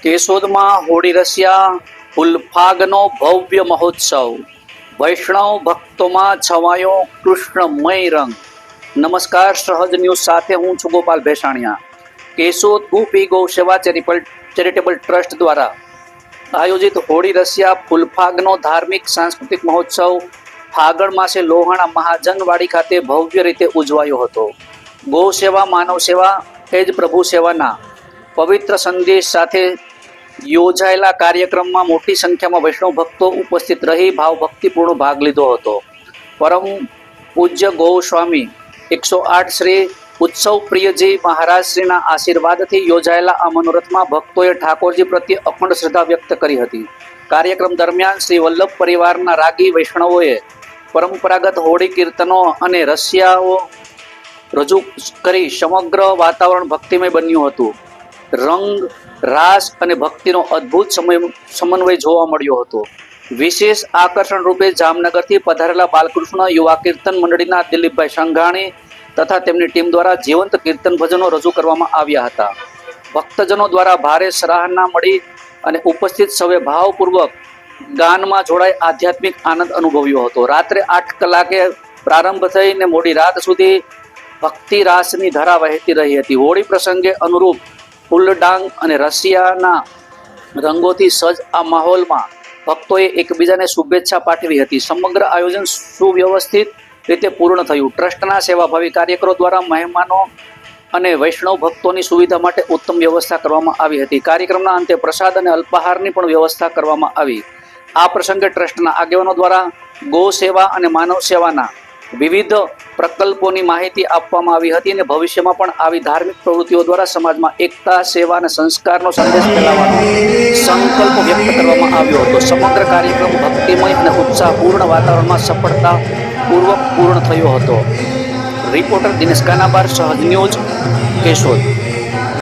કેશોદમાં હોળી રસિયા ફૂલફાગનો ભવ્ય મહોત્સવ, વૈષ્ણવ ભક્તોમાં છવાયો કૃષ્ણમય રંગ. નમસ્કાર, સહજ ન્યૂઝ સાથે હું છું ગોપાલ ભેસાણિયા. કેશોદ ગોપી ગૌ સેવા ચેરિટેબલ ટ્રસ્ટ દ્વારા આયોજિત હોળી રસિયા ફૂલફાગનો ધાર્મિક સાંસ્કૃતિક મહોત્સવ ફાગણ માસે લોહાણા મહાજનવાડી ખાતે ભવ્ય રીતે ઉજવાયો હતો. ગૌ સેવા, માનવ સેવા એ જ પ્રભુ સેવાના પવિત્ર સંદેશ સાથે યોજાયેલા કાર્યક્રમમાં મોટી સંખ્યામાં વૈષ્ણવ ભક્તો ઉપસ્થિત રહી ભાવભક્તિપૂર્ણ ભાગ લીધો હતો. પરમ પૂજ્ય ગૌસ્વામી 108 શ્રી ઉત્સવ પ્રિયજી મહારાજ શ્રીના આશીર્વાદથી યોજાયેલા આ મનોરથમાં ભક્તોએ ઠાકોરજી પ્રત્યે અખંડ શ્રદ્ધા વ્યક્ત કરી હતી. કાર્યક્રમ દરમિયાન શ્રી વલ્લભ પરિવારના રાગી વૈષ્ણવોએ પરંપરાગત હોળી કીર્તનો અને રસિયાઓ રજૂ કરી સમગ્ર વાતાવરણ ભક્તિમય બન્યું હતું. રંગ, રાસ અને ભક્તિનો અદ્ભુત સમન્વય જોવા મળ્યો હતો. વિશેષ આકર્ષણ રૂપે જામનગરથી પધારેલા બાલકૃષ્ણ યુવા કીર્તન મંડળીના દિલીપભાઈ સંઘાણી તથા તેમની ટીમ દ્વારા જીવંત કીર્તન ભજનો રજૂ કરવામાં આવ્યા હતા. ભક્તજનો દ્વારા ભારે સરાહના મળી અને ઉપસ્થિત સૌએ ભાવપૂર્વક ગાનમાં જોડાઈ આધ્યાત્મિક આનંદ અનુભવ્યો હતો. રાત્રે 8 કલાકે પ્રારંભ થઈને મોડી રાત સુધી ભક્તિ રાસની ધારા વહેતી રહી હતી. હોળી પ્રસંગે અનુરૂપ ફૂલડાંગ અને રસિયાના રંગોથી સજ્જ આ માહોલમાં ભક્તોએ એકબીજાને શુભેચ્છા પાઠવી હતી. સમગ્ર આયોજન સુવ્યવસ્થિત રીતે પૂર્ણ થયું. ટ્રસ્ટના સેવાભાવી કાર્યકરો દ્વારા મહેમાનો અને વૈષ્ણવ ભક્તોની સુવિધા માટે ઉત્તમ વ્યવસ્થા કરવામાં આવી હતી. કાર્યક્રમના અંતે પ્રસાદ અને અલ્પાહારની પણ વ્યવસ્થા કરવામાં આવી. આ પ્રસંગે ટ્રસ્ટના આગેવાનો દ્વારા ગૌ સેવા અને માનવ સેવાના વિવિધ પ્રકલ્પોની માહિતી આપવામાં આવી હતી અને ભવિષ્યમાં પણ આવી ધાર્મિક પ્રવૃત્તિઓ દ્વારા સમાજમાં એકતા, સેવા અને સંસ્કારનો સંદેશ ફેલાવવાનો સંકલ્પ વ્યક્ત કરવામાં આવ્યો હતો. સમગ્ર કાર્યક્રમ ભક્તિમય અને ઉત્સાહપૂર્ણ વાતાવરણમાં સફળતાપૂર્વક પૂર્ણ થયો હતો. રિપોર્ટર દિનેશ કાનાબાર, સહજ ન્યૂઝ, કેશોદ.